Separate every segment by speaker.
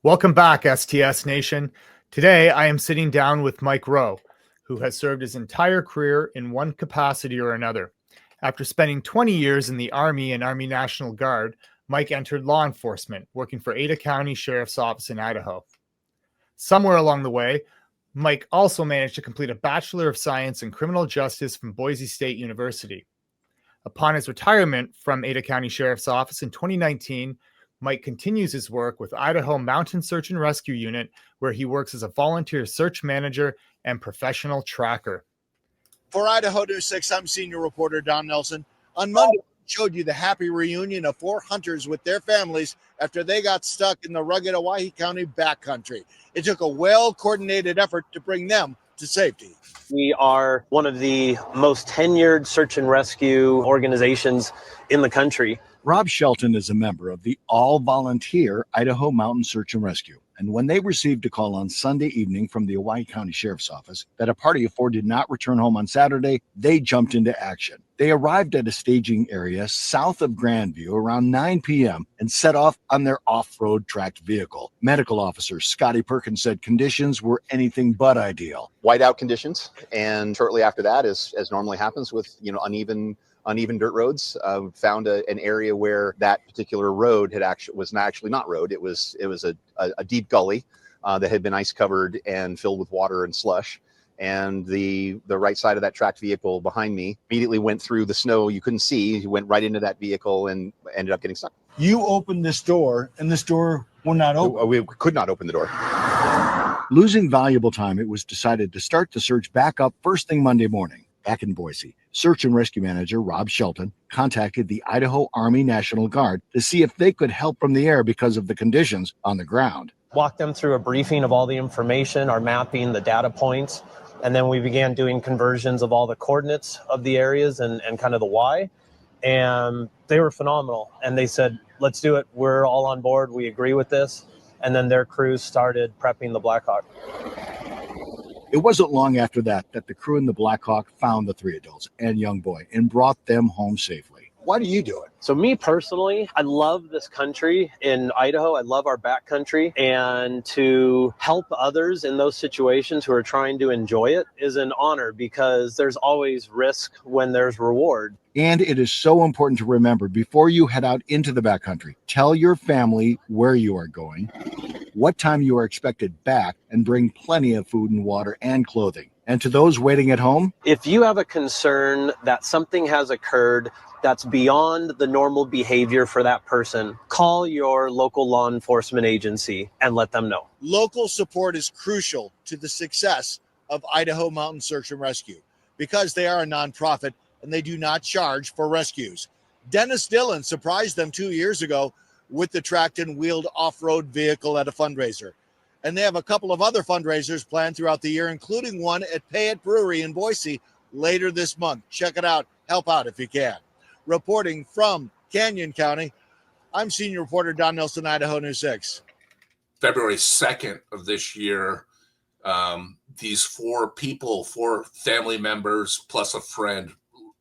Speaker 1: Welcome back, STS Nation. Today, I am sitting down with Mike Rowe, who has served his entire career in one capacity or another. After spending 20 years in the Army and Army National Guard, Mike entered law enforcement, working for Ada County Sheriff's Office in Idaho. Somewhere along the way, Mike also managed to complete a Bachelor of Science in Criminal Justice from Boise State University. Upon his retirement from Ada County Sheriff's Office in 2019, Mike continues his work with Idaho Mountain Search and Rescue Unit, where he works as a volunteer search manager and professional tracker.
Speaker 2: For Idaho News 6, I'm senior reporter Don Nelson. On Monday, we showed you the happy reunion of 4 hunters with their families after they got stuck in the rugged Owyhee County backcountry. It took a well-coordinated effort to bring them to safety.
Speaker 3: We are one of the most tenured search and rescue organizations in the country.
Speaker 4: Rob Shelton is a member of the all-volunteer Idaho Mountain Search and Rescue. And when they received a call on Sunday evening from the Owyhee County Sheriff's Office that a party of 4 did not return home on Saturday, they jumped into action. They arrived at a staging area south of Grandview around 9 p.m. and set off on their off-road tracked vehicle. Medical officer Scotty Perkins said conditions were anything but ideal.
Speaker 5: Whiteout conditions, and shortly after that, as normally happens with uneven dirt roads, found an area where that particular road was actually not road. It was a deep gully that had been ice covered and filled with water and slush. And the right side of that tracked vehicle behind me immediately went through the snow you couldn't see. He went right into that vehicle and ended up getting stuck.
Speaker 4: You opened this door, and this door will not open.
Speaker 5: We could not open the door.
Speaker 4: Losing valuable time, it was decided to start the search back up first thing Monday morning. Back in Boise, Search and Rescue Manager Rob Shelton contacted the Idaho Army National Guard to see if they could help from the air because of the conditions on the ground.
Speaker 3: Walked them through a briefing of all the information, our mapping, the data points, and then we began doing conversions of all the coordinates of the areas and kind of the why. And they were phenomenal. And they said, let's do it. We're all on board. We agree with this. And then their crews started prepping the Blackhawk.
Speaker 4: It wasn't long after that the crew in the Blackhawk found the 3 adults and young boy and brought them home safely. Why do you do it?
Speaker 3: So me personally, I love this country in Idaho. I love our backcountry, and to help others in those situations who are trying to enjoy it is an honor, because there's always risk when there's reward.
Speaker 4: And it is so important to remember before you head out into the backcountry, tell your family where you are going, what time you are expected back, and bring plenty of food and water and clothing. And to those waiting at home,
Speaker 3: if you have a concern that something has occurred that's beyond the normal behavior for that person, call your local law enforcement agency and let them know.
Speaker 2: Local support is crucial to the success of Idaho Mountain Search and Rescue because they are a nonprofit and they do not charge for rescues. Dennis Dillon surprised them 2 years ago with the tracked and wheeled off-road vehicle at a fundraiser. And they have a couple of other fundraisers planned throughout the year, including one at Pay It Brewery in Boise later this month. Check it out. Help out if you can. Reporting from Canyon County, I'm senior reporter Don Nelson, Idaho News 6.
Speaker 6: February 2nd of this year, these 4 family members plus a friend,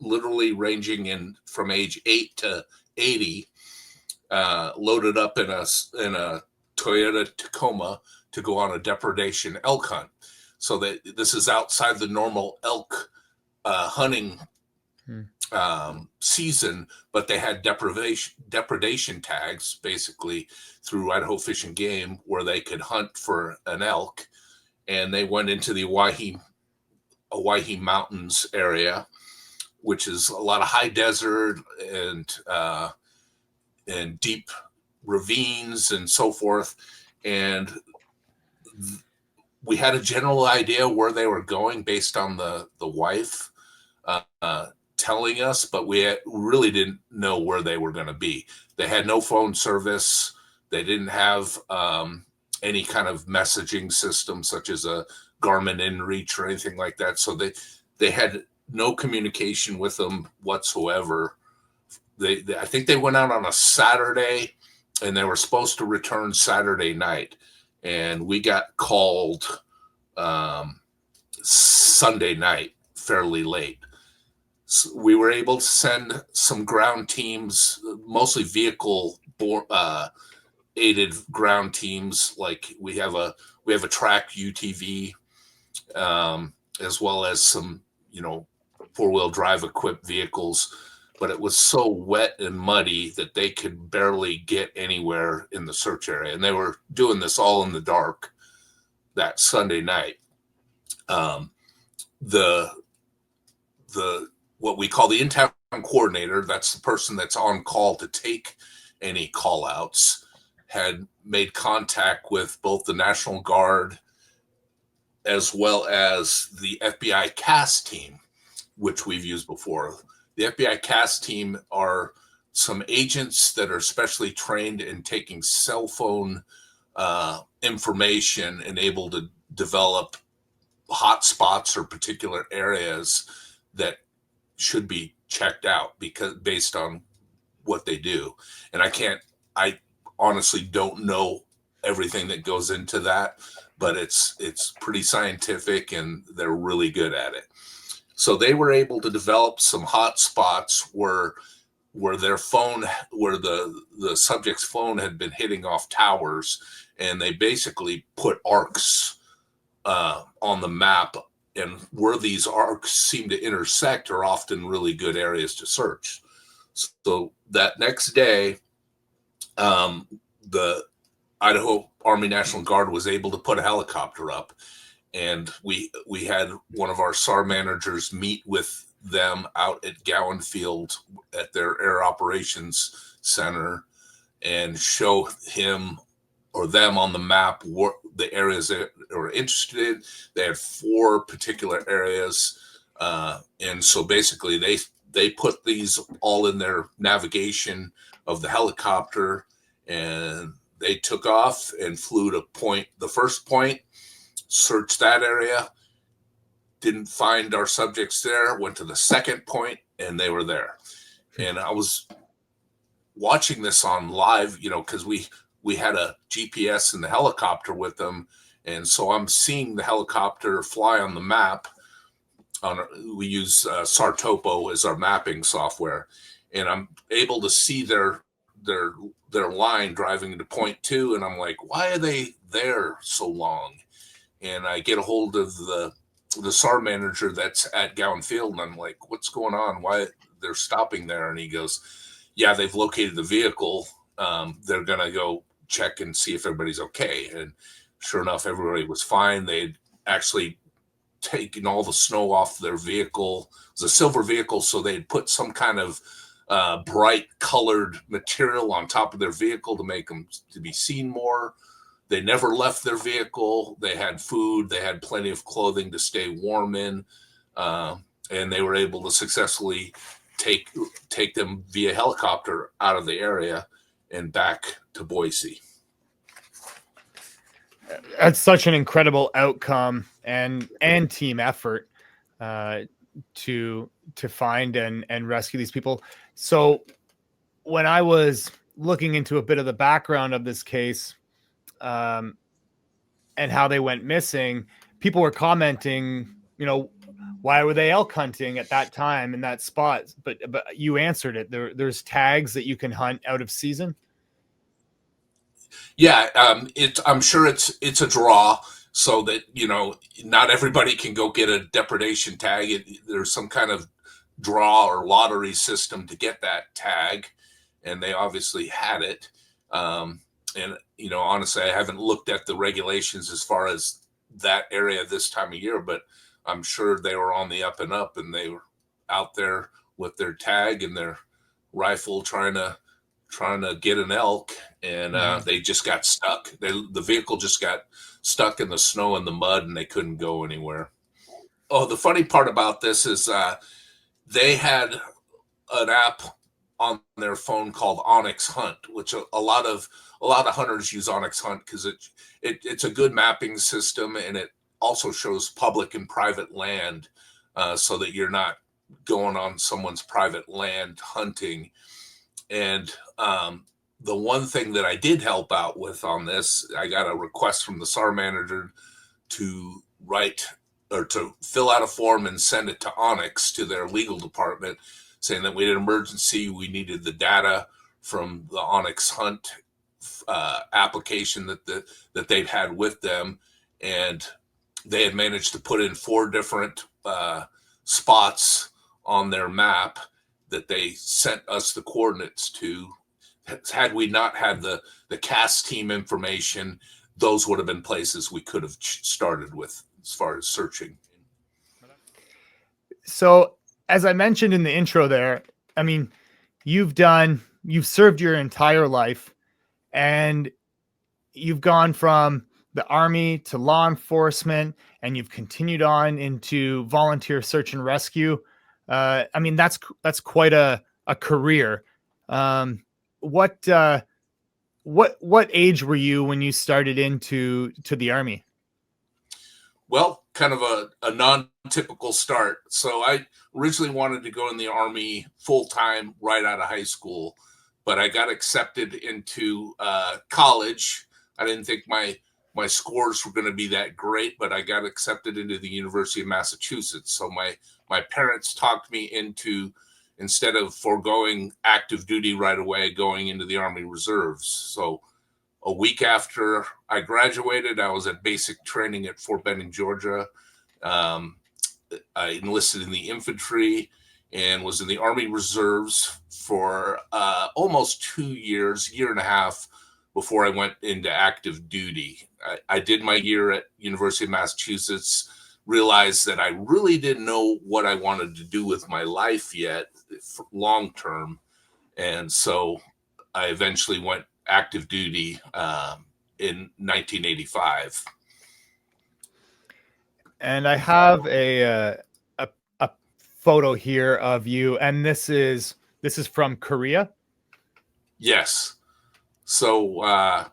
Speaker 6: literally ranging in from age 8 to 80, loaded up in a Toyota Tacoma to go on a depredation elk hunt. So that this is outside the normal elk hunting season, but they had depredation tags basically through Idaho Fish and Game where they could hunt for an elk, and they went into the Owyhee Mountains area, which is a lot of high desert and deep ravines and so forth, and we had a general idea where they were going based on the wife telling us, but we really didn't know where they were going to be. They had no phone service. They didn't have any kind of messaging system such as a Garmin InReach or anything like that. So they had no communication with them whatsoever. I think they went out on a Saturday, and they were supposed to return Saturday night, and we got called Sunday night fairly late. So we were able to send some ground teams, mostly vehicle aided ground teams. Like we have a track UTV, as well as some, 4-wheel drive equipped vehicles. But it was so wet and muddy that they could barely get anywhere in the search area. And they were doing this all in the dark that Sunday night. The what we call the in-town coordinator, that's the person that's on call to take any call outs, had made contact with both the National Guard as well as the FBI CAS team, which we've used before. The FBI CAS team are some agents that are specially trained in taking cell phone information and able to develop hot spots or particular areas that should be checked out because based on what they do. And I honestly don't know everything that goes into that, but it's pretty scientific and they're really good at it. So they were able to develop some hot spots where their phone, where the subject's phone had been hitting off towers, and they basically put arcs on the map, and where these arcs seem to intersect are often really good areas to search. So that next day, the Idaho Army National Guard was able to put a helicopter up, and we had one of our SAR managers meet with them out at Gowan Field at their Air Operations Center and show him or them on the map what the areas that were interested in. They had 4 particular areas, and so basically they put these all in their navigation of the helicopter, and they took off and flew to the first point, searched that area, didn't find our subjects there, went to the second point, and they were there. And I was watching this on live, because we had a GPS in the helicopter with them, and so I'm seeing the helicopter fly on the map. We use SARTopo as our mapping software, and I'm able to see their line driving to point 2, and I'm like, why are they there so long? And I get a hold of the SAR manager that's at Gowan Field, and I'm like, what's going on? Why they're stopping there? And he goes, yeah, they've located the vehicle. They're going to go check and see if everybody's okay. And sure enough, everybody was fine. They'd actually taken all the snow off their vehicle. It was a silver vehicle, so they'd put some kind of bright colored material on top of their vehicle to make them to be seen more. They never left their vehicle. They had food. They had plenty of clothing to stay warm in, and they were able to successfully take them via helicopter out of the area and back to Boise.
Speaker 1: That's such an incredible outcome and team effort to find and rescue these people. So when I was looking into a bit of the background of this case, and how they went missing, people were commenting, why were they elk hunting at that time in that spot? But you answered it. There's tags that you can hunt out of season.
Speaker 6: Yeah, I'm sure it's a draw, so that not everybody can go get a depredation tag. There's some kind of draw or lottery system to get that tag, and they obviously had it. And honestly, I haven't looked at the regulations as far as that area this time of year, but I'm sure they were on the up and up, and they were out there with their tag and their rifle trying to get an elk, and they just got stuck. The vehicle just got stuck in the snow and the mud, and they couldn't go anywhere. Oh, the funny part about this is they had an app on their phone called Onyx Hunt, which a lot of hunters use Onyx Hunt because it's a good mapping system, and it also shows public and private land, so that you're not going on someone's private land hunting. And the one thing that I did help out with on this, I got a request from the SAR manager to write or to fill out a form and send it to Onyx, to their legal department, saying that we had an emergency. We needed the data from the Onyx Hunt application that they've had with them. And they had managed to put in 4 different spots on their map that they sent us the coordinates to. Had we not had the cast team information, those would have been places we could have started with as far as searching.
Speaker 1: So, as I mentioned in the intro there, I mean, you've served your entire life, and you've gone from the Army to law enforcement, and you've continued on into volunteer search and rescue. I mean, that's quite a career. What age were you when you started into the Army?
Speaker 6: Well, kind of a non-typical start. So I originally wanted to go in the Army full-time right out of high school, but I got accepted into college. I didn't think my scores were going to be that great, but I got accepted into the University of Massachusetts. So my parents talked me into, instead of foregoing active duty right away, going into the Army Reserves. So a week after I graduated, I was at basic training at Fort Benning, Georgia. I enlisted in the infantry and was in the Army Reserves for almost 2 years, year and a half, before I went into active duty. I did my year at University of Massachusetts, realized that I really didn't know what I wanted to do with my life yet, long term. And so I eventually went active duty in 1985.
Speaker 1: And I have a photo here of you, and this is from Korea.
Speaker 6: Yes. So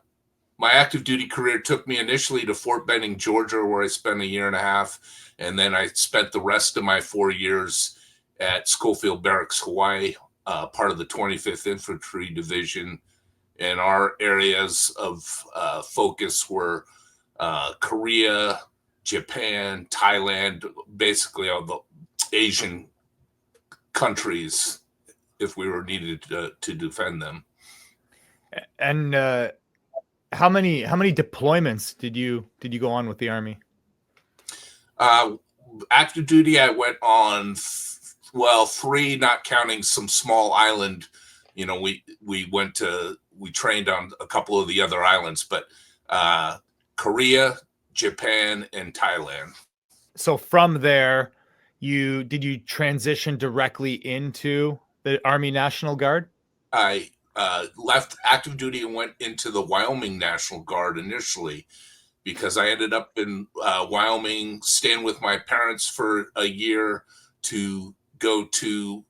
Speaker 6: my active duty career took me initially to Fort Benning, Georgia, where I spent a year and a half. And then I spent the rest of my 4 years at Schofield Barracks, Hawaii, part of the 25th Infantry Division. And our areas of focus were Korea, Japan, Thailand, basically all the Asian countries, if we were needed to defend them.
Speaker 1: And how many deployments did you go on with the Army?
Speaker 6: Active duty, I went on 3, not counting some small island. You know, we trained on a couple of the other islands, but Korea, Japan, and Thailand.
Speaker 1: So from there, did you transition directly into the Army National Guard?
Speaker 6: I left active duty and went into the Wyoming National Guard initially, because I ended up in Wyoming, staying with my parents for a year to go to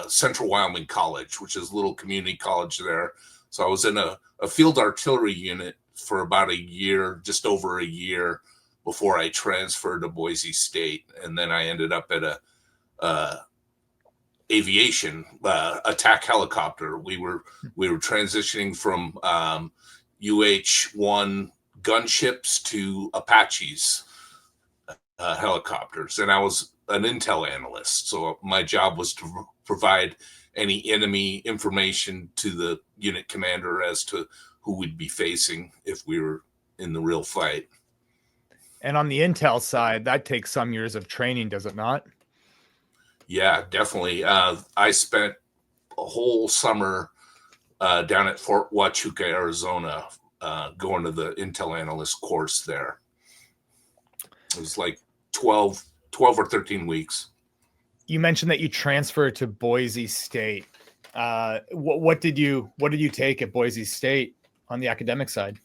Speaker 6: Central Wyoming College, which is a little community college there. So I was in a field artillery unit for about a year, just over a year, before I transferred to Boise State. And then I ended up at a aviation attack helicopter. We were transitioning from UH-1 gunships to Apaches helicopters, and I was an intel analyst. So my job was to provide any enemy information to the unit commander as to who we'd be facing if we were in the real fight.
Speaker 1: And on the intel side, that takes some years of training, does it not?
Speaker 6: Yeah, definitely. I spent a whole summer down at Fort Huachuca, Arizona, going to the intel analyst course there. It was like 12 or 13 weeks.
Speaker 1: You mentioned that you transferred to Boise State. What did you take at Boise State on the academic side?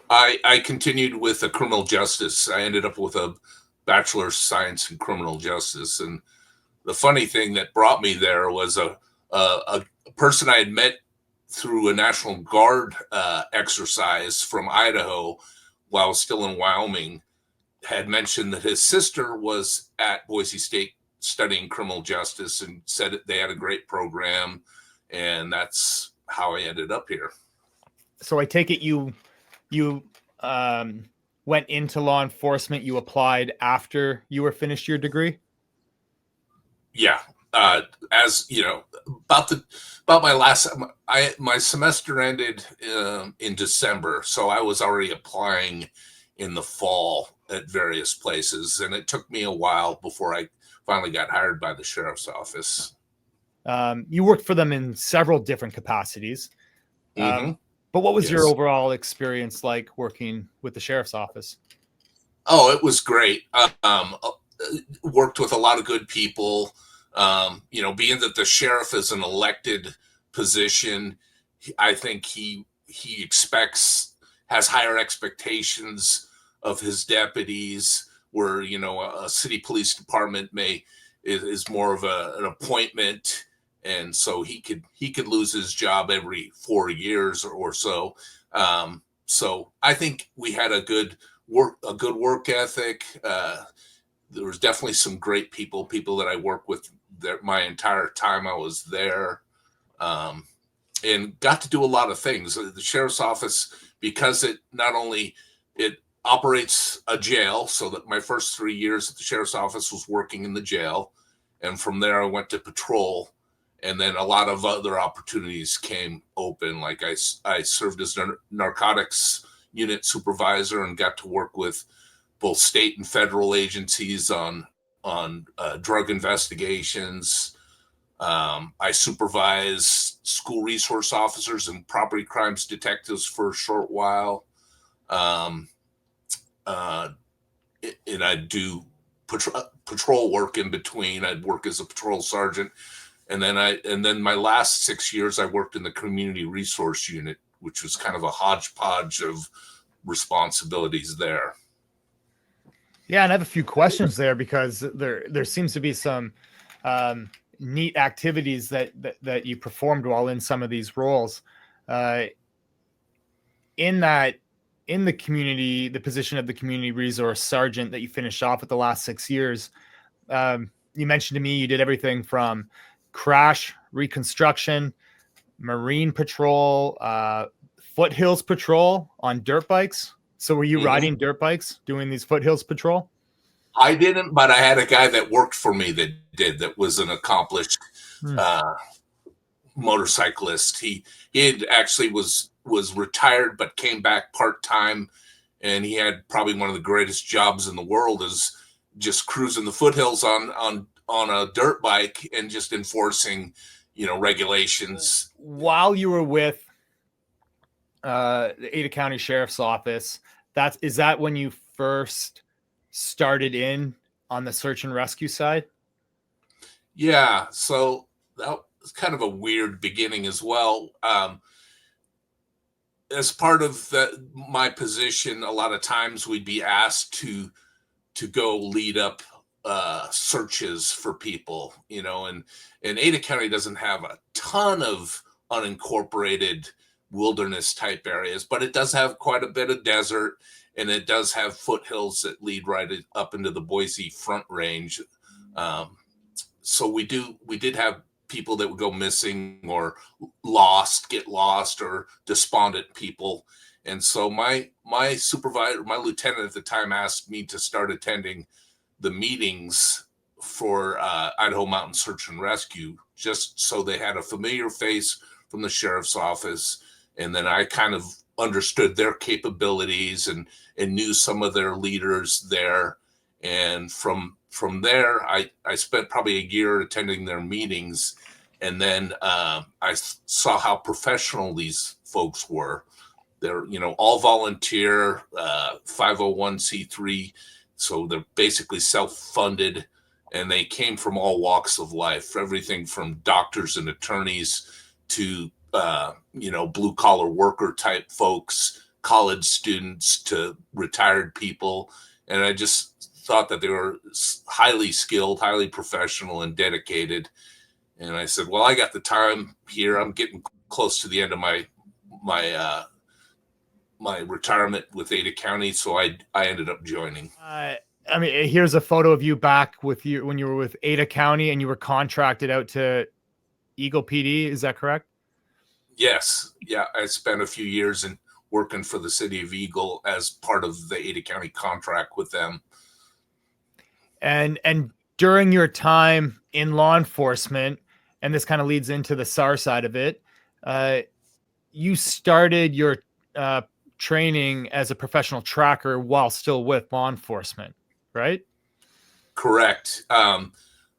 Speaker 6: I continued with criminal justice. I ended up with a Bachelor of Science in Criminal Justice, and the funny thing that brought me there was a person I had met through a National Guard exercise from Idaho while I was still in Wyoming, had mentioned that his sister was at Boise State studying criminal justice and said that they had a great program, and that's how I ended up here.
Speaker 1: So I take it you went into law enforcement. You applied after you were finished your degree.
Speaker 6: Yeah, as you know, about my semester ended in December, so I was already applying in the fall at various places, and it took me a while before I finally got hired by the sheriff's office.
Speaker 1: You worked for them in several different capacities.
Speaker 6: Mm-hmm.
Speaker 1: But what was
Speaker 6: Yes.
Speaker 1: your overall experience like working with the sheriff's office?
Speaker 6: Oh, it was great. Worked with a lot of good people. Being that the sheriff is an elected position, I think he has higher expectations of his deputies, where a city police department is more of an appointment, and so he could lose his job every 4 years or so. So I think we had a good work ethic. There was definitely some great people that I worked with my entire time I was there, and got to do a lot of things. The sheriff's office, because it operates a jail, so that my first 3 years at the sheriff's office was working in the jail, and from there I went to patrol, and then a lot of other opportunities came open. Like I served as narcotics unit supervisor and got to work with both state and federal agencies on drug investigations. I supervised school resource officers and property crimes detectives for a short while. And I'd do patrol work in between. I'd work as a patrol sergeant. And then my last 6 years, I worked in the community resource unit, which was kind of a hodgepodge of responsibilities there.
Speaker 1: Yeah, and I have a few questions there, because there seems to be some neat activities that you performed while in some of these roles. In the community, the position of the community resource sergeant that you finished off with the last 6 years, you mentioned to me you did everything from crash reconstruction, marine patrol, foothills patrol on dirt bikes. So were you riding dirt bikes doing these foothills patrol?
Speaker 6: I didn't, but I had a guy that worked for me that was an accomplished motorcyclist. He had actually was retired, but came back part-time, and he had probably one of the greatest jobs in the world, is just cruising the foothills on a dirt bike and just enforcing, regulations.
Speaker 1: While you were with the Ada County Sheriff's Office, is that when you first started in on the search and rescue side?
Speaker 6: Yeah, so that was kind of a weird beginning as well. As part of my position, a lot of times we'd be asked to go lead up searches for people, and Ada County doesn't have a ton of unincorporated wilderness type areas, but it does have quite a bit of desert, and it does have foothills that lead right up into the Boise Front Range. So we did have people that would go missing or get lost, or despondent people. And so my supervisor, my lieutenant at the time, asked me to start attending the meetings for Idaho Mountain Search and Rescue, just so they had a familiar face from the sheriff's office. And then I kind of understood their capabilities and knew some of their leaders there. And from there, I spent probably a year attending their meetings. And then I saw how professional these folks were. They're, all volunteer, 501c3. So they're basically self-funded, and they came from all walks of life, everything from doctors and attorneys to, blue collar worker type folks, college students to retired people. And I just thought that they were highly skilled, highly professional, and dedicated. And I said, well, I got the time here. I'm getting close to the end of my retirement with Ada County, so I ended up joining.
Speaker 1: I mean, here's a photo of you back with you when you were with Ada County and you were contracted out to Eagle PD. Is that correct?
Speaker 6: Yes. Yeah. I spent a few years working for the city of Eagle as part of the Ada County contract with them.
Speaker 1: And during your time in law enforcement, and this kind of leads into the SAR side of it, you started your training as a professional tracker while still with law enforcement, right?
Speaker 6: Correct.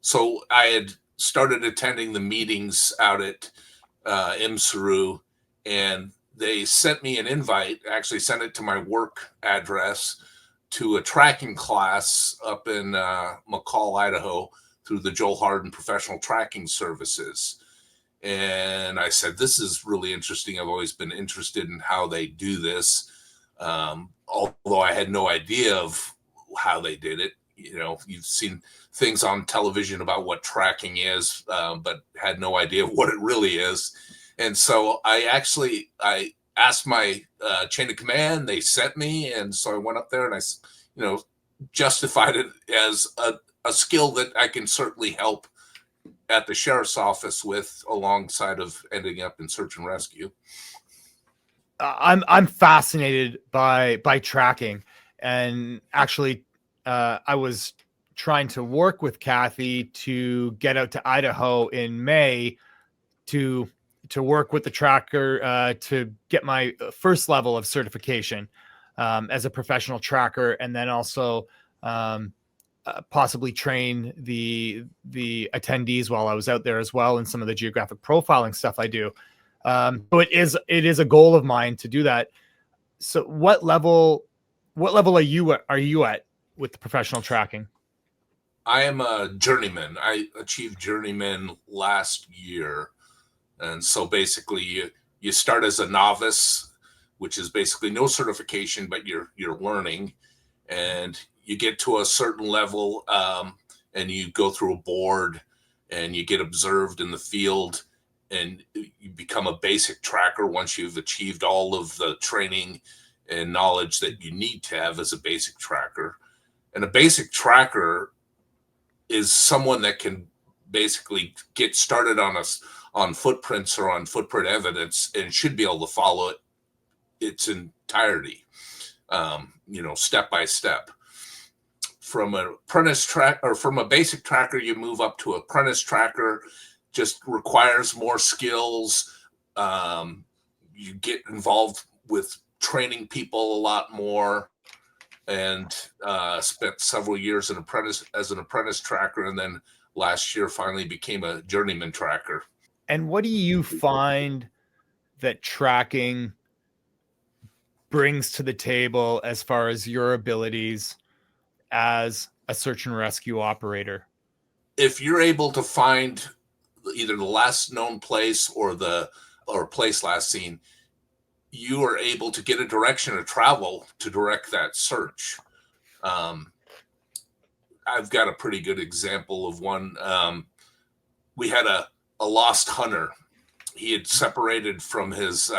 Speaker 6: So I had started attending the meetings out at IMSARU, and they sent me an invite, actually sent it to my work address, to a tracking class up in McCall, Idaho, through the Joel Harden Professional Tracking Services. And I said, this is really interesting. I've always been interested in how they do this, although I had no idea of how they did it. You know, you've seen things on television about what tracking is, but had no idea what it really is. And so I asked my chain of command. They sent me, and so I went up there and I, justified it as a skill that I can certainly help at the sheriff's office with, alongside of ending up in search and rescue.
Speaker 1: I'm fascinated by tracking, and actually, I was trying to work with Kathy to get out to Idaho in May to work with the tracker to get my first level of certification as a professional tracker, and then also possibly train the attendees while I was out there as well, and some of the geographic profiling stuff I do. So it is a goal of mine to do that. So what level are you at with the professional tracking?
Speaker 6: I am a journeyman. I achieved journeyman last year. And so basically you start as a novice, which is basically no certification, but you're learning, and you get to a certain level, and you go through a board and you get observed in the field, and you become a basic tracker once you've achieved all of the training and knowledge that you need to have as a basic tracker. And a basic tracker is someone that can basically get started on footprints or on footprint evidence, and should be able to follow it its entirety, step by step. From an apprentice track, or from a basic tracker, you move up to apprentice tracker. Just requires more skills. You get involved with training people a lot more, and spent several years as an apprentice tracker, and then last year finally became a journeyman tracker.
Speaker 1: And what do you find that tracking brings to the table as far as your abilities as a search and rescue operator?
Speaker 6: If you're able to find either the last known place or place last seen, you are able to get a direction of travel to direct that search. I've got a pretty good example of one. We had a lost hunter. He had separated from his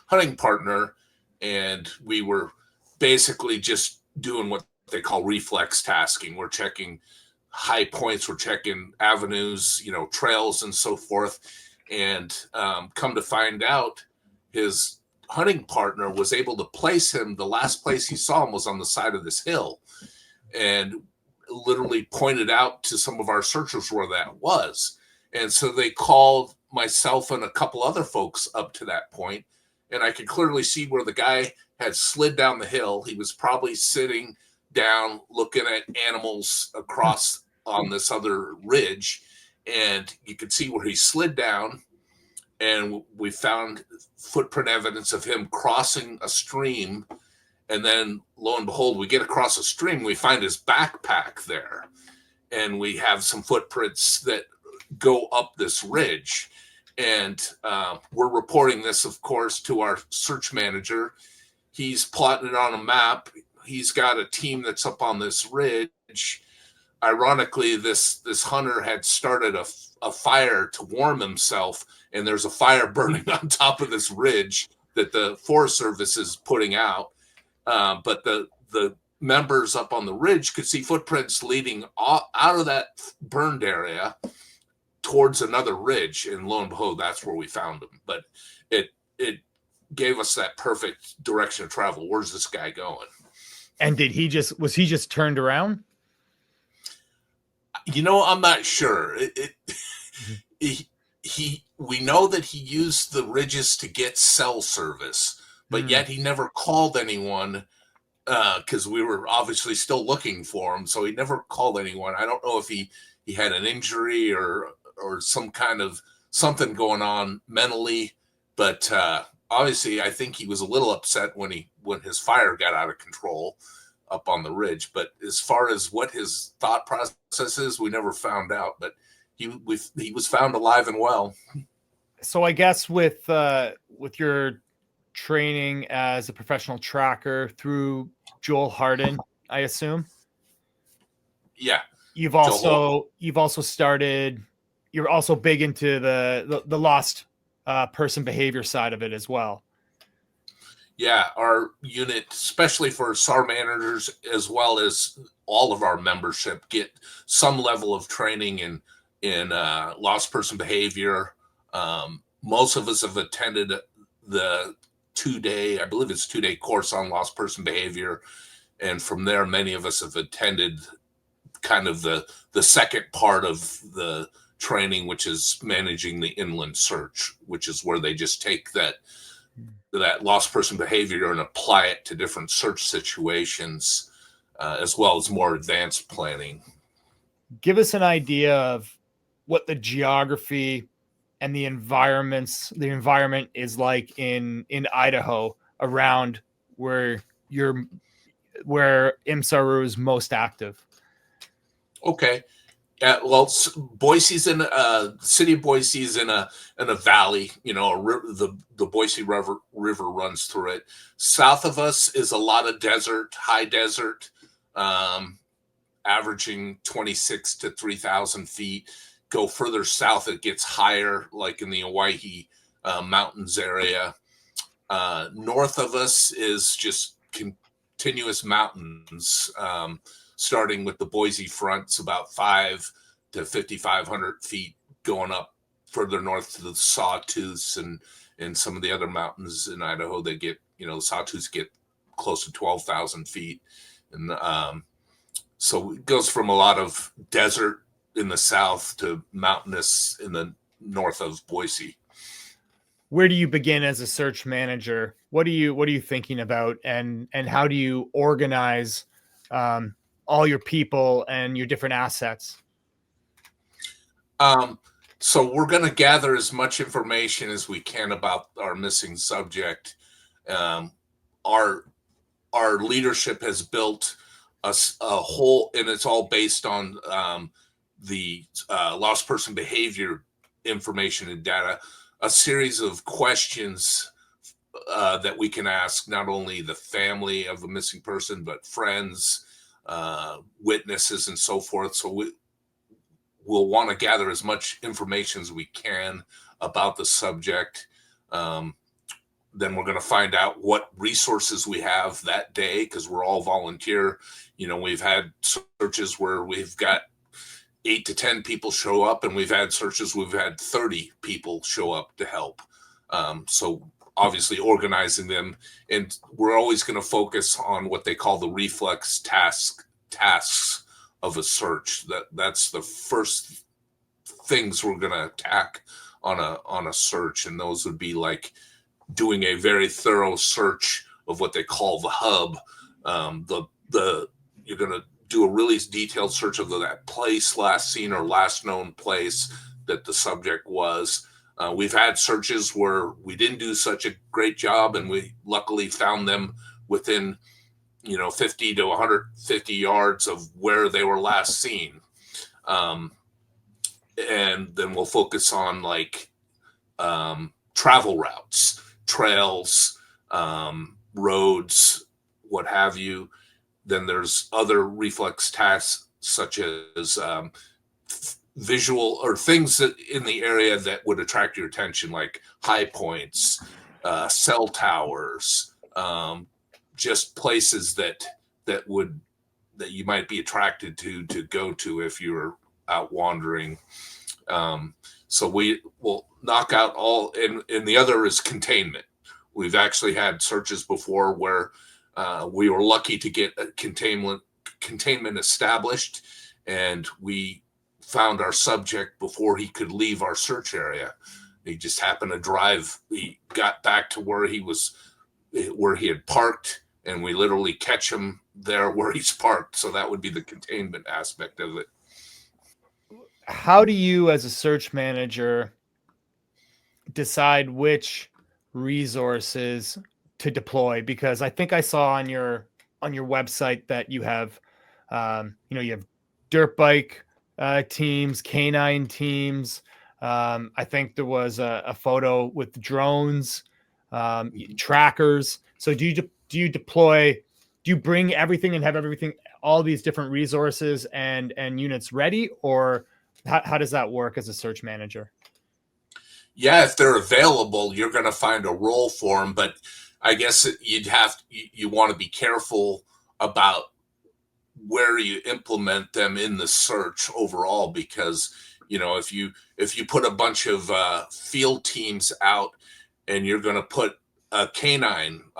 Speaker 6: hunting partner, and we were basically just doing what they call reflex tasking. We're checking high points, we're checking avenues, trails and so forth. And come to find out, his hunting partner was able to place him. The last place he saw him was on the side of this hill, and literally pointed out to some of our searchers where that was. And so they called myself and a couple other folks up to that point, and I could clearly see where the guy had slid down the hill. He was probably sitting down looking at animals across on this other ridge, and you could see where he slid down, and we found footprint evidence of him crossing a stream. And then lo and behold, we get across a stream, we find his backpack there, and we have some footprints that go up this ridge. And we're reporting this, of course, to our search manager. He's plotting it on a map. he's got a team that's up on this ridge. Ironically, this hunter had started a fire to warm himself, and there's a fire burning on top of this ridge that the Forest Service is putting out. But the members up on the ridge could see footprints leading out of that burned area towards another ridge, and lo and behold, that's where we found him. But it gave us that perfect direction of travel. Where's this guy going?
Speaker 1: And was he just turned around?
Speaker 6: I'm not sure. We know that he used the ridges to get cell service, but yet he never called anyone because we were obviously still looking for him. So he never called anyone. I don't know if he had an injury or some kind of something going on mentally, but obviously I think he was a little upset when his fire got out of control up on the ridge. But as far as what his thought process is, we never found out. But he was found alive and well.
Speaker 1: So I guess with your training as a professional tracker through Joel Harden, I assume.
Speaker 6: Yeah.
Speaker 1: You're also big into the lost person behavior side of it as well.
Speaker 6: Yeah, our unit, especially for SAR managers, as well as all of our membership, get some level of training in lost person behavior. Most of us have attended the 2-day, I believe it's 2-day course on lost person behavior. And from there, many of us have attended kind of the second part of the training, which is managing the inland search, which is where they just take that lost person behavior and apply it to different search situations, as well as more advanced planning.
Speaker 1: Give us an idea of what the geography and the environment is like in Idaho around where IMSARU is most active.
Speaker 6: Okay. Well, Boise's in city of Boise is in a valley. The Boise River runs through it. South of us is a lot of desert, high desert, averaging 26 to 3,000 feet. Go further south, it gets higher, like in the Owyhee mountains area. North of us is just continuous mountains. Starting with the Boise fronts, about 5 to 5,500 feet, going up further north to the Sawtooths and some of the other mountains in Idaho. They get, the Sawtooths get close to 12,000 feet. And so it goes from a lot of desert in the south to mountainous in the north of Boise.
Speaker 1: Where do you begin as a search manager? What are you thinking about, and how do you organize all your people and your different assets?
Speaker 6: So we're going to gather as much information as we can about our missing subject. Our leadership has built a whole, and it's all based on the lost person behavior information and data, a series of questions that we can ask not only the family of a missing person, but friends, witnesses, and so forth. So we'll want to gather as much information as we can about the subject. Then we're going to find out what resources we have that day, because we're all volunteer. We've had searches where we've got 8 to 10 people show up, and we've had searches we've had 30 people show up to help. So obviously organizing them, and we're always going to focus on what they call the reflex tasks of a search. That's the first things we're going to attack on a search, and those would be like doing a very thorough search of what they call the hub. You're going to do a really detailed search of that place, last seen or last known place that the subject was. We've had searches where we didn't do such a great job, and we luckily found them within 50 to 150 yards of where they were last seen. And then we'll focus on travel routes, trails, roads, what have you. then there's other reflex tasks such as visual or things that in the area that would attract your attention, like high points, cell towers, just places that you might be attracted to go to if you're out wandering. So we will knock out all, and the other is containment. We've actually had searches before where we were lucky to get a containment established, and we found our subject before he could leave our search area. He just happened to drive. He got back to where he had parked, and we literally catch him there where he's parked. So that would be the containment aspect of it.
Speaker 1: How do you, as a search manager, decide which resources to deploy? Because I think I saw on your website that you have, you have dirt bike teams, canine teams. I think there was a photo with drones, trackers. So do you deploy? Do you bring everything and have all these different resources and units ready, or how does that work as a search manager?
Speaker 6: Yeah, if they're available, you're going to find a role for them. But I guess you want to be careful about where you implement them in the search overall, because if you put a bunch of field teams out and you're going to put a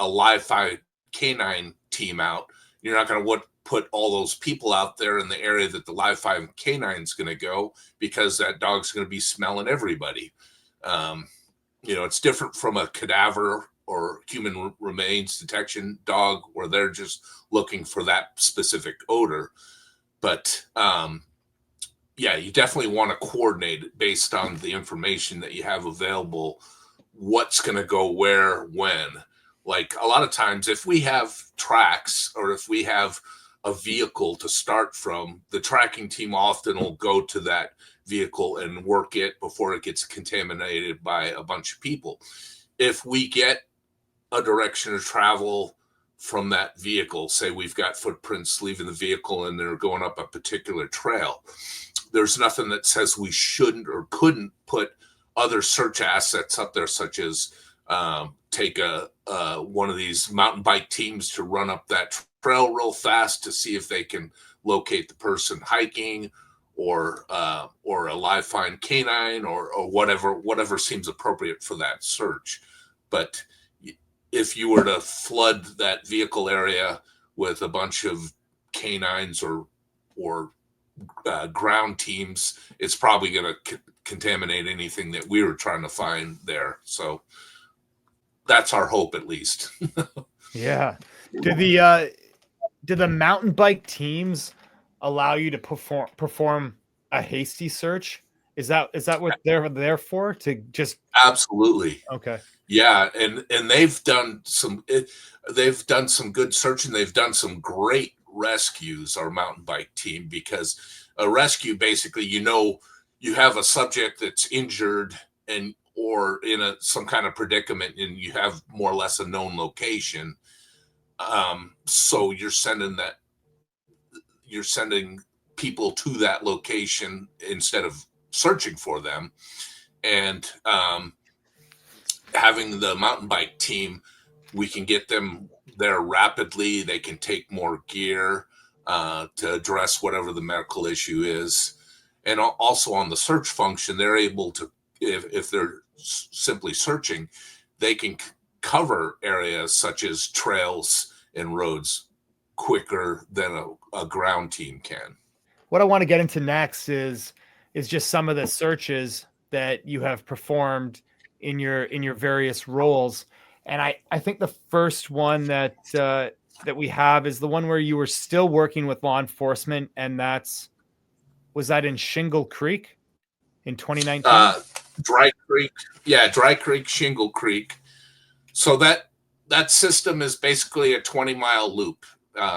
Speaker 6: live fire canine team out, you're not going to put all those people out there in the area that the live fire canine is going to go, because that dog's going to be smelling everybody. It's different from a cadaver or human remains detection dog where they're just looking for that specific odor. But you definitely want to coordinate it based on the information that you have available, what's going to go where, when. Like a lot of times, if we have tracks or if we have a vehicle to start from, the tracking team often will go to that vehicle and work it before it gets contaminated by a bunch of people. If we get a direction of travel from that vehicle, say we've got footprints leaving the vehicle and they're going up a particular trail, there's nothing that says we shouldn't or couldn't put other search assets up there, such as take one of these mountain bike teams to run up that trail real fast to see if they can locate the person hiking, or a live fine canine, or whatever seems appropriate for that search. But if you were to flood that vehicle area with a bunch of canines or ground teams, it's probably going to contaminate anything that we were trying to find there. So that's our hope, at least.
Speaker 1: Yeah. Do the mountain bike teams allow you to perform a hasty search? Is that what they're there for? To just
Speaker 6: Absolutely.
Speaker 1: Okay.
Speaker 6: Yeah, and they've done some good searching. They've done some great rescues, our mountain bike team, because a rescue, basically, you have a subject that's injured or in some kind of predicament, and you have more or less a known location. So you're sending people to that location instead of searching for them. And having the mountain bike team, we can get them there rapidly. They can take more gear to address whatever the medical issue is. And also on the search function, they're able to, if they're simply searching, they can cover areas such as trails and roads quicker than a ground team can.
Speaker 1: What I want to get into next is just some of the searches that you have performed in your various roles. And I think the first one that we have is the one where you were still working with law enforcement, and was that in Shingle Creek in 2019?
Speaker 6: Dry Creek, Shingle Creek. So that system is basically a 20-mile loop.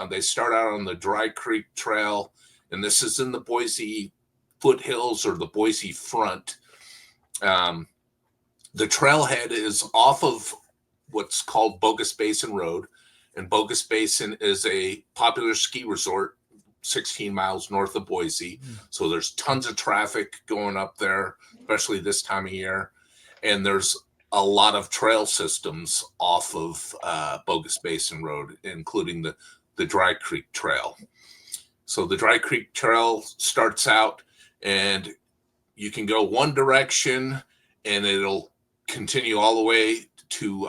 Speaker 6: They start out on the Dry Creek Trail, and this is in the Boise foothills or the Boise front. The trailhead is off of what's called Bogus Basin Road, And Bogus Basin is a popular ski resort 16 miles north of Boise. So there's tons of traffic going up there, especially this time of year. And there's a lot of trail systems off of Bogus Basin Road, including the Dry Creek Trail. So the Dry Creek Trail starts out and you can go one direction and it'll continue all the way to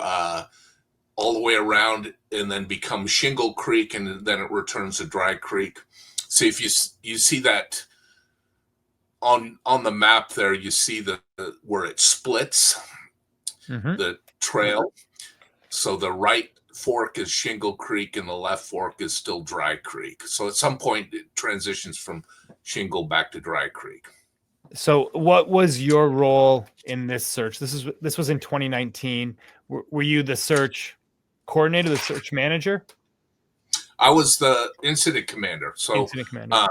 Speaker 6: all the way around and then become Shingle Creek, and then it returns to Dry Creek. So if you see that on the map there, you see where it splits the trail. So the right fork is Shingle Creek and the left fork is still Dry Creek. So at some point it transitions from Shingle back to Dry Creek.
Speaker 1: So what was your role in this search? This was in 2019. Were you the search coordinator, the search manager?
Speaker 6: I was the incident commander. So
Speaker 1: incident commander.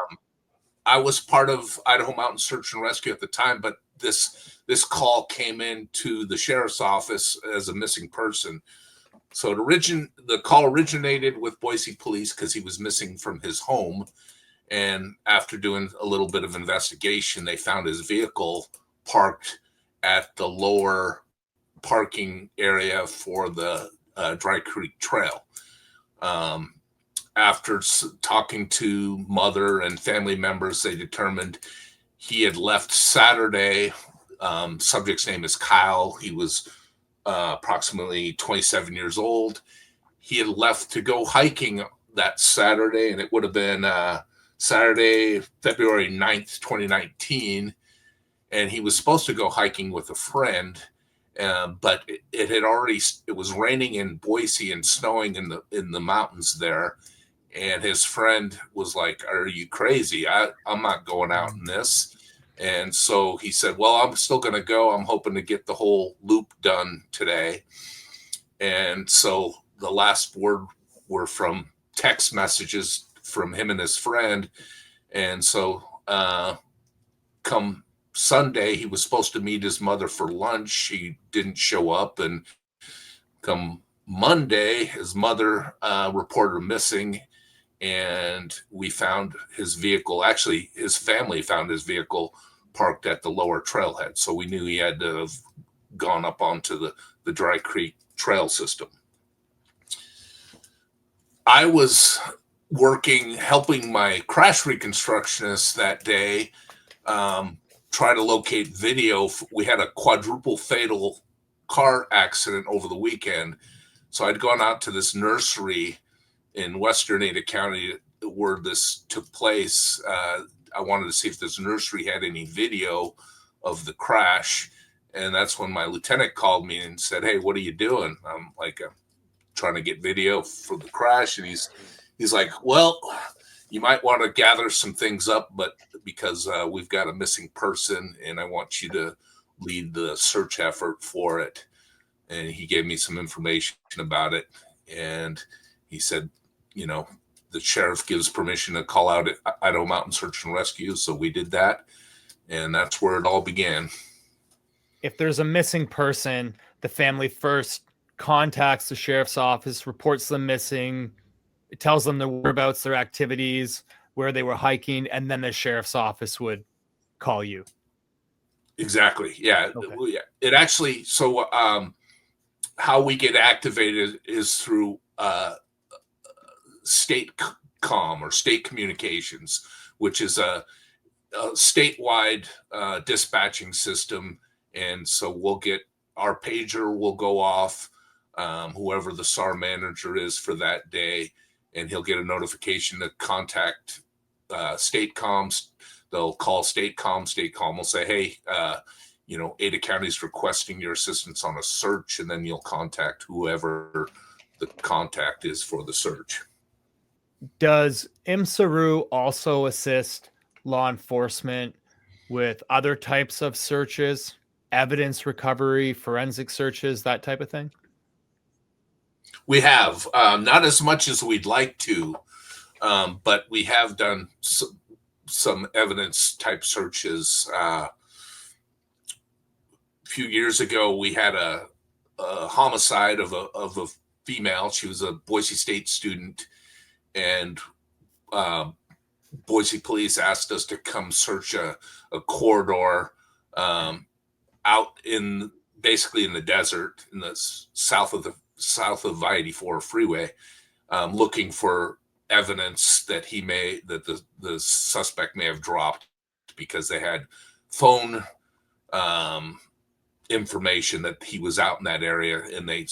Speaker 6: I was part of Idaho Mountain Search and Rescue at the time, but this call came in to the sheriff's office as a missing person. So the call originated with Boise police because he was missing from his home. And after doing a little bit of investigation, they found his vehicle parked at the lower parking area for the Dry Creek Trail. After talking to mother and family members, they determined he had left Saturday. Subject's name is Kyle. He was approximately 27 years old. He had left to go hiking that Saturday, and it would have been Saturday, February 9th, 2019. And he was supposed to go hiking with a friend, but it was raining in Boise and snowing in the mountains there. And his friend was like, "Are you crazy? I'm not going out in this." And so he said, "Well, I'm still going to go. I'm hoping to get the whole loop done today." And so the last word were from text messages from him and his friend. And so come Sunday, he was supposed to meet his mother for lunch. He didn't show up. And come Monday, his mother reported him missing. And we found his vehicle. Actually, his family found his vehicle parked at the lower trailhead. So we knew he had to have gone up onto the Dry Creek trail system. I was helping my crash reconstructionist that day, try to locate video. We had a quadruple fatal car accident over the weekend. So I'd gone out to this nursery in Western Ada County where this took place. I wanted to see if this nursery had any video of the crash. And that's when my lieutenant called me and said, "Hey, what are you doing?" I'm like, "I'm trying to get video for the crash." And he's like, "Well, you might want to gather some things up, but because we've got a missing person and I want you to lead the search effort for it." And he gave me some information about it. And he said, the sheriff gives permission to call out Idaho Mountain Search and Rescue. So we did that. And that's where it all began.
Speaker 1: If there's a missing person, the family first contacts the sheriff's office, reports them missing, it tells them their whereabouts, their activities, where they were hiking, and then the sheriff's office would call you.
Speaker 6: Exactly. Yeah.
Speaker 1: Okay.
Speaker 6: It actually, so how we get activated is through state comm or state communications, which is a statewide dispatching system. And so we'll get our pager will go off, whoever the SAR manager is for that day, and he'll get a notification to contact state comms. They'll call state comm. State comm will say, "Hey, Ada County is requesting your assistance on a search," and then you'll contact whoever the contact is for the search.
Speaker 1: Does IMSARU also assist law enforcement with other types of searches, evidence recovery, forensic searches, that type of thing?
Speaker 6: We have not as much as we'd like to, but we have done some evidence type searches. A few years ago, we had a homicide of a female. She was a Boise State student, and Boise police asked us to come search a corridor out in basically in the desert in the south of I-84 freeway, looking for evidence that the suspect may have dropped, because they had phone information that he was out in that area, and they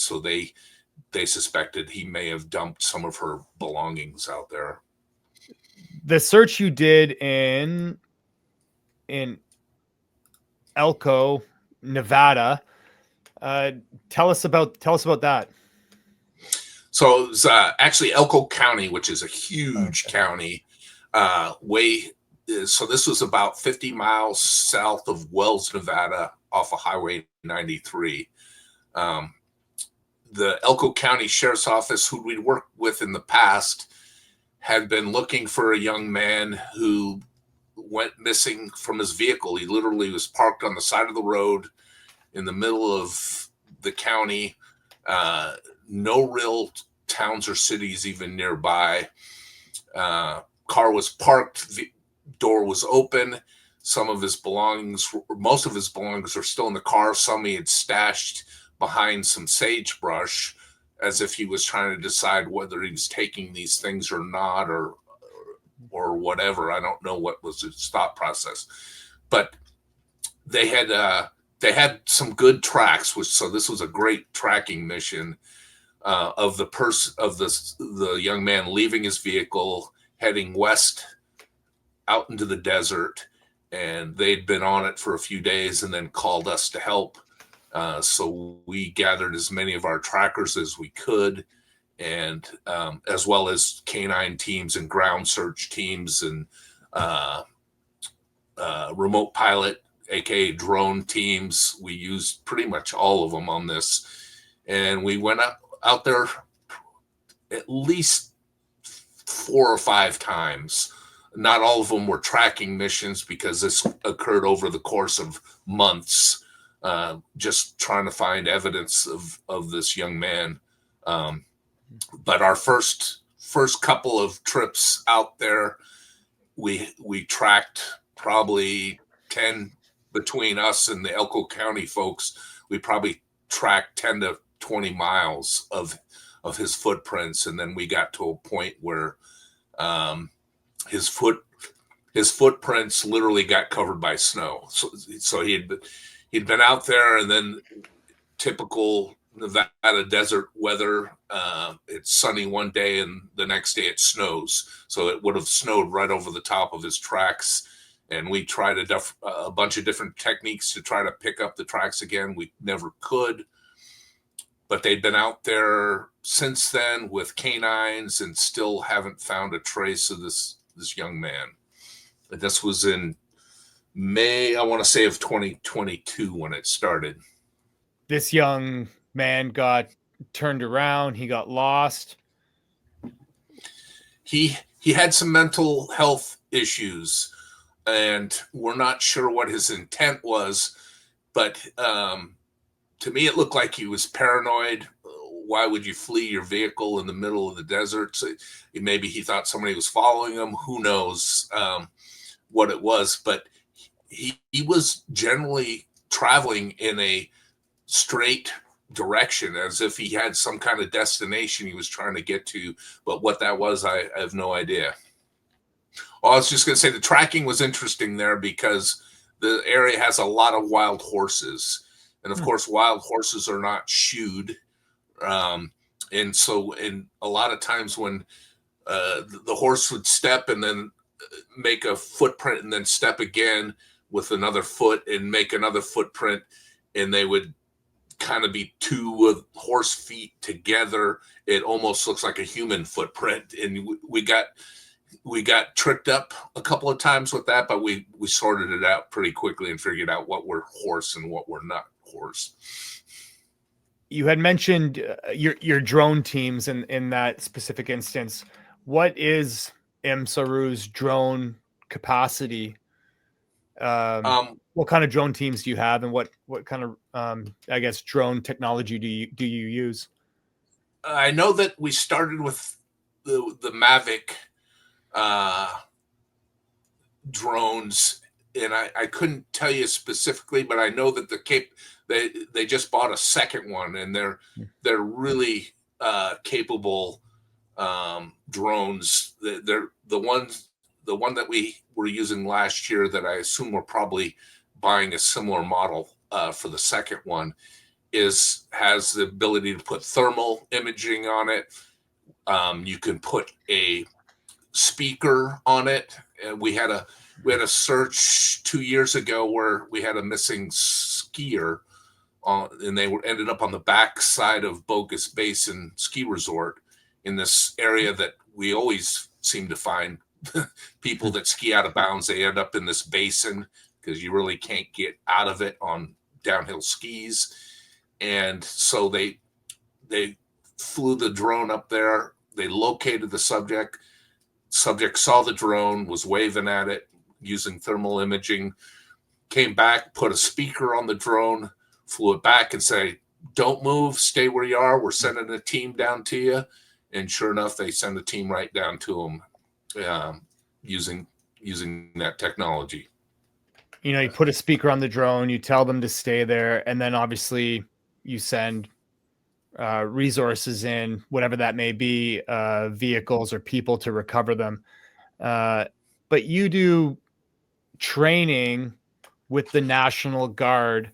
Speaker 6: suspected he may have dumped some of her belongings out there.
Speaker 1: The search you did in Elko, Nevada, tell us about that.
Speaker 6: So it was actually Elko County, which is a huge county. So this was about 50 miles south of Wells, Nevada, off of Highway 93. The Elko County Sheriff's Office, who we'd worked with in the past, had been looking for a young man who went missing from his vehicle. He literally was parked on the side of the road in the middle of the county. No real towns or cities even nearby. Car was parked, the door was open. Most of his belongings were still in the car. Some he had stashed behind some sagebrush, as if he was trying to decide whether he was taking these things or not, or whatever. I don't know what was his thought process, but they had some good tracks, so this was a great tracking mission of the young man leaving his vehicle, heading west out into the desert, and they'd been on it for a few days and then called us to help. So we gathered as many of our trackers as we could, and as well as canine teams and ground search teams and remote pilot, aka drone teams. We used pretty much all of them on this, and we went out there at least 4 or 5 times. Not all of them were tracking missions, because this occurred over the course of months, just trying to find evidence of this young man. But our first couple of trips out there, we tracked probably 10 between us and the Elko County folks. We probably tracked 10 to 20 miles of his footprints, and then we got to a point where his footprints literally got covered by snow. So he'd been out there, and then typical Nevada desert weather. It's sunny one day, and the next day it snows. So it would have snowed right over the top of his tracks. And we tried a bunch of different techniques to try to pick up the tracks again. We never could. But they'd been out there since then with canines and still haven't found a trace of this young man. And this was in May, I want to say, of 2022 when it started.
Speaker 1: This young man got turned around. He got lost.
Speaker 6: He had some mental health issues, and we're not sure what his intent was, but to me, it looked like he was paranoid. Why would you flee your vehicle in the middle of the desert? So maybe he thought somebody was following him. Who knows what it was? But he was generally traveling in a straight direction, as if he had some kind of destination he was trying to get to. But what that was, I have no idea. I was just going to say the tracking was interesting there, because the area has a lot of wild horses. And of course, wild horses are not shoed. And so a lot of times when the horse would step and then make a footprint and then step again with another foot and make another footprint, and they would kind of be 2 horse feet together, it almost looks like a human footprint. And we got tricked up a couple of times with that, but we sorted it out pretty quickly and figured out what were horse and what were not horse.
Speaker 1: You had mentioned your drone teams in that specific instance. What is IMSARU's drone capacity? What kind of drone teams do you have, and what kind of I guess drone technology do you use?
Speaker 6: I know that we started with the Mavic drones, and I couldn't tell you specifically, but I know that they just bought a second one, and they're really capable drones. They're the one that we were using last year that I assume we're probably buying a similar model for the second one has the ability to put thermal imaging on it. You can put a speaker on it. And we had a search 2 years ago where we had a missing skier and they ended up on the back side of Bogus Basin Ski Resort in this area that we always seem to find people that ski out of bounds. They end up in this basin because you really can't get out of it on downhill skis. And so they flew the drone up there. They located the subject. Subject saw the drone, was waving at it using thermal imaging, came back, put a speaker on the drone, flew it back and say, "Don't move, stay where you are. We're sending a team down to you." And sure enough, they send a team right down to them using that technology.
Speaker 1: You know, you put a speaker on the drone, you tell them to stay there, and then obviously you send resources in, whatever that may be, vehicles or people to recover them. But you do training with the National Guard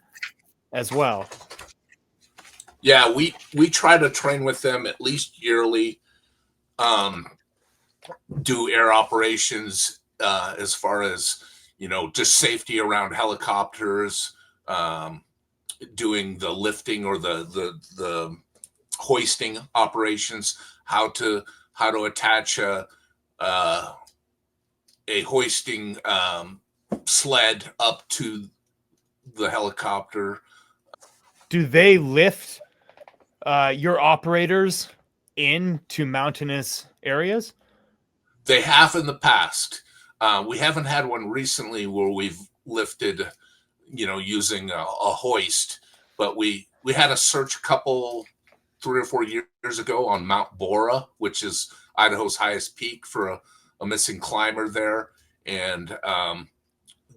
Speaker 1: as well.
Speaker 6: Yeah, we try to train with them at least yearly. Do air operations as far as, you know, just safety around helicopters, doing the lifting or the hoisting operations, how to attach a hoisting sled up to the helicopter.
Speaker 1: Do they lift your operators into mountainous areas?
Speaker 6: They have in the past. We haven't had one recently where we've lifted, you know, using a hoist, but we had a search 3 or 4 years ago on Mount Bora, which is Idaho's highest peak, for a missing climber there. And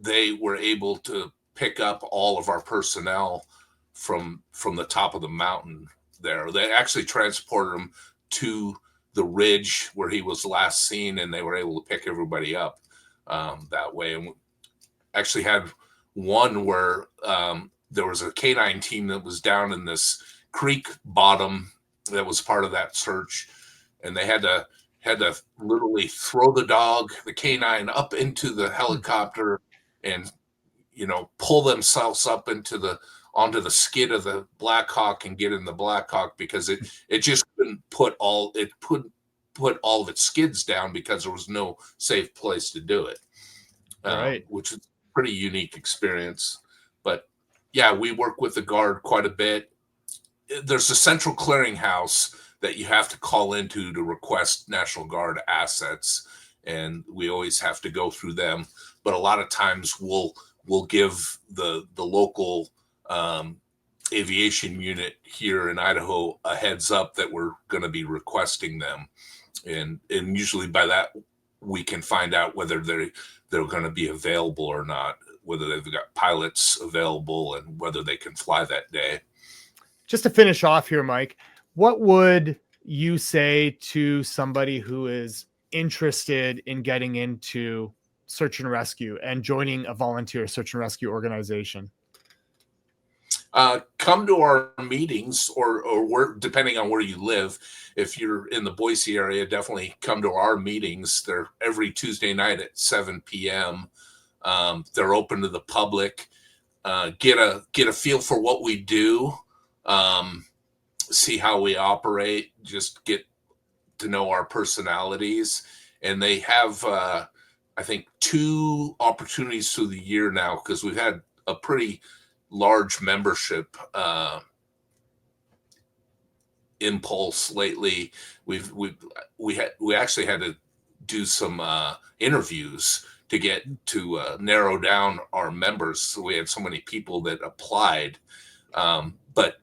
Speaker 6: they were able to pick up all of our personnel from the top of the mountain there. They actually transported him to the ridge where he was last seen, and they were able to pick everybody up that way. And we actually had one where there was a canine team that was down in this creek bottom that was part of that search, and they had to literally throw the canine up into the helicopter and, you know, pull themselves up onto the skid of the Black Hawk and get in the Black Hawk, because it just couldn't put all of its skids down because there was no safe place to do it.
Speaker 1: Right.
Speaker 6: Which is a pretty unique experience. But yeah, we work with the Guard quite a bit. There's a central clearinghouse that you have to call into to request National Guard assets, and we always have to go through them. But a lot of times we'll give the local aviation unit here in Idaho a heads up that we're going to be requesting them, and usually by that we can find out whether they're going to be available or not, whether they've got pilots available and whether they can fly that day.
Speaker 1: Just to finish off here, Mike, what would you say to somebody who is interested in getting into search and rescue and joining a volunteer search and rescue organization?
Speaker 6: Come to our meetings, or depending on where you live. If you're in the Boise area, definitely come to our meetings. They're every Tuesday night at 7 p.m. They're open to the public. Get a feel for what we do. See how we operate. Just get to know our personalities. And they have, I think, 2 opportunities through the year now, because we've had a pretty large membership impulse lately. We actually had to do some interviews to get to narrow down our members. So we had so many people that applied, but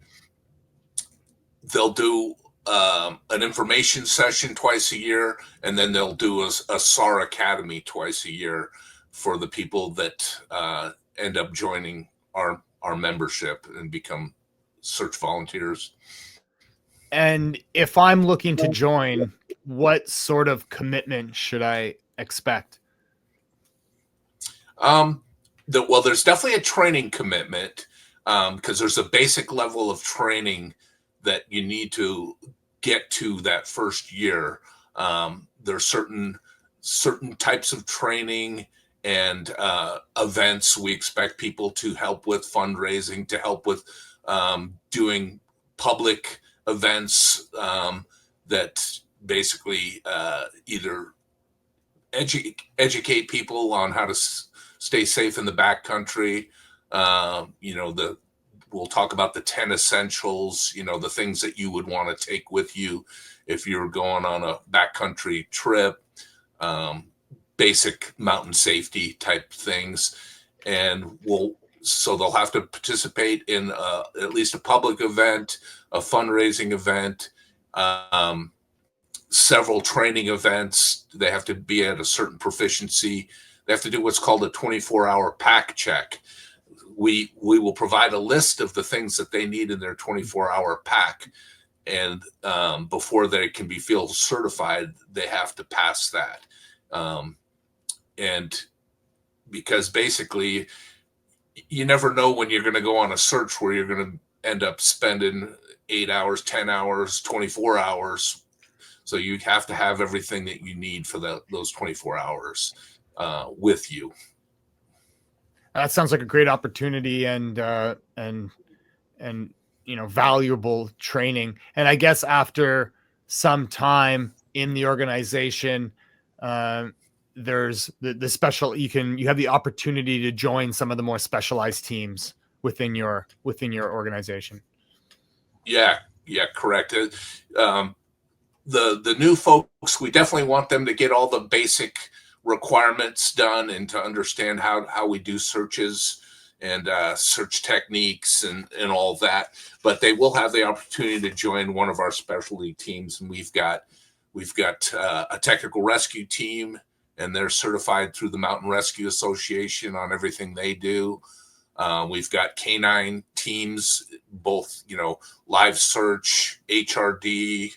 Speaker 6: they'll do an information session twice a year, and then they'll do a SAR Academy twice a year for the people that end up joining our membership and become search volunteers.
Speaker 1: And if I'm looking to join, what sort of commitment should I expect?
Speaker 6: Well, there's definitely a training commitment, because there's a basic level of training that you need to get to that first year. There's certain types of training and events we expect people to help with, fundraising, to help with doing public events that basically either educate people on how to stay safe in the backcountry. We'll talk about the 10 essentials, the things that you would want to take with you if you're going on a backcountry trip, basic mountain safety type things. And so they'll have to participate in at least a public event, a fundraising event, several training events. They have to be at a certain proficiency. They have to do what's called a 24-hour pack check. We will provide a list of the things that they need in their 24-hour pack, and before they can be field certified, they have to pass that. And because basically, you never know when you're going to go on a search where you're going to end up spending 8 hours, 10 hours, 24 hours. So you have to have everything that you need for those 24 hours with you.
Speaker 1: That sounds like a great opportunity and valuable training. And I guess after some time in the organization, there's the special, you have the opportunity to join some of the more specialized teams within your organization.
Speaker 6: Yeah, correct. The new folks, we definitely want them to get all the basic requirements done and to understand how we do searches and search techniques and all that. But they will have the opportunity to join one of our specialty teams, and we've got a technical rescue team, and they're certified through the Mountain Rescue Association on everything they do. We've got canine teams, both live search, HRD,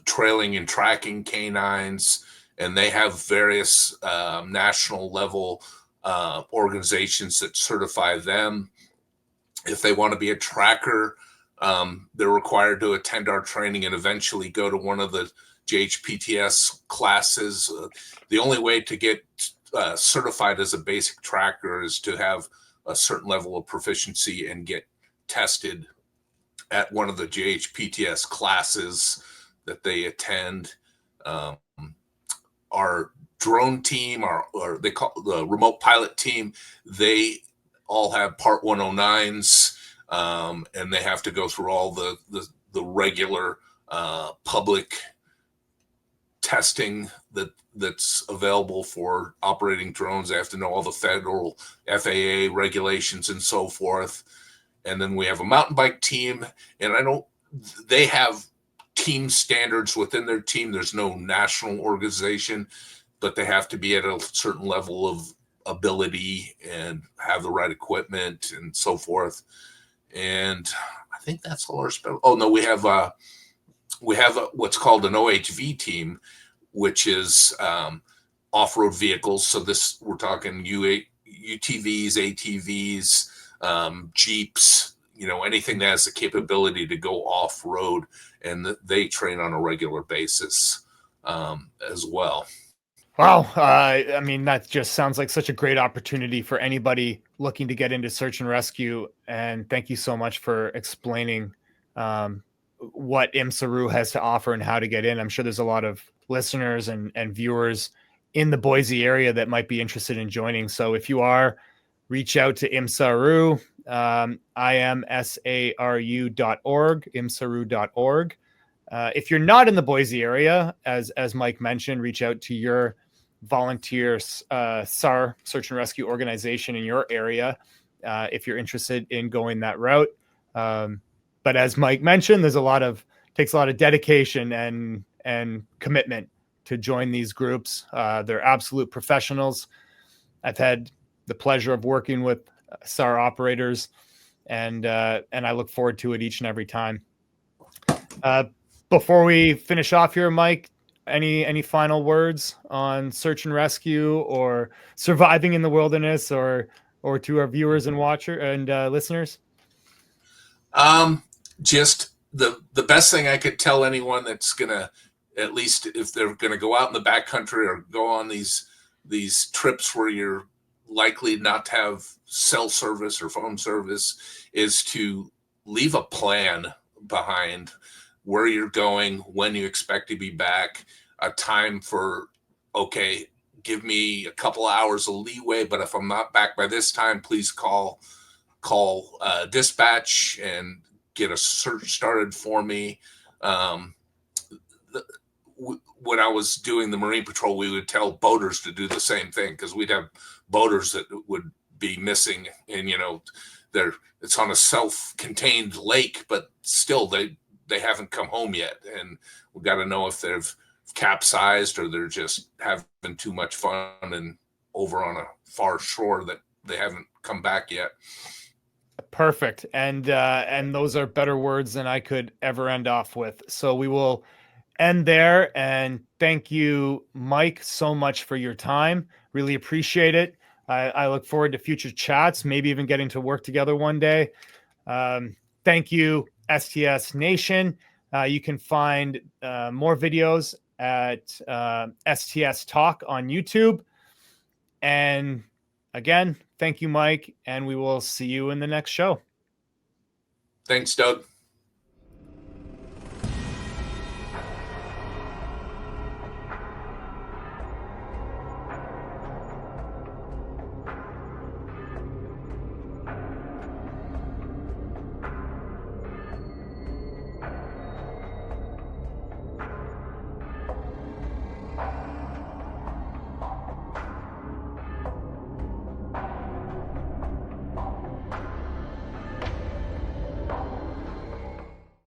Speaker 6: trailing and tracking canines, and they have various national level organizations that certify them. If they want to be a tracker, they're required to attend our training and eventually go to one of the JHPTS classes. The only way to get certified as a basic tracker is to have a certain level of proficiency and get tested at one of the JHPTS classes that they attend. Our drone team, or they call the remote pilot team, they all have Part 109s, and they have to go through all the regular public testing that's available for operating drones. They have to know all the federal FAA regulations and so forth. And then we have a mountain bike team, and they have team standards within their team. There's no national organization, but they have to be at a certain level of ability and have the right equipment and so forth. And I think that's all our special. Oh no, we have what's called an OHV team, which is off-road vehicles. So we're talking UTVs, ATVs, Jeeps, anything that has the capability to go off-road, and they train on a regular basis as well.
Speaker 1: Wow. I mean, that just sounds like such a great opportunity for anybody looking to get into search and rescue. And thank you so much for explaining what IMSARU has to offer and how to get in. I'm sure there's a lot of listeners and viewers in the Boise area that might be interested in joining. So if you are, reach out to IMSARU, imsaru.org, imsaru.org. If you're not in the Boise area, as Mike mentioned, reach out to your volunteer SAR, search and rescue organization in your area if you're interested in going that route. But as Mike mentioned, there's a lot of takes a lot of dedication and commitment to join these groups. They're absolute professionals. I've had the pleasure of working with SAR operators, and I look forward to it each and every time. Before we finish off here, Mike, any final words on search and rescue or surviving in the wilderness, or to our viewers and listeners?
Speaker 6: Just the best thing I could tell anyone that's gonna, at least if they're gonna go out in the backcountry or go on these trips where you're likely not to have cell service or phone service, is to leave a plan behind where you're going, when you expect to be back, a time for, okay, give me a couple hours of leeway, but if I'm not back by this time, please call dispatch and get a search started for me. When I was doing the Marine Patrol, we would tell boaters to do the same thing, because we'd have boaters that would be missing, and it's on a self-contained lake, but still they haven't come home yet, and we got to know if they've capsized or they're just having too much fun and over on a far shore that they haven't come back yet.
Speaker 1: Perfect. And those are better words than I could ever end off with. So we will end there, and thank you, Mike, so much for your time. Really appreciate it. I look forward to future chats, maybe even getting to work together one day. Thank you, STS Nation. You can find more videos at STS Talk on YouTube. And again, thank you, Mike, and we will see you in the next show.
Speaker 6: Thanks, Doug.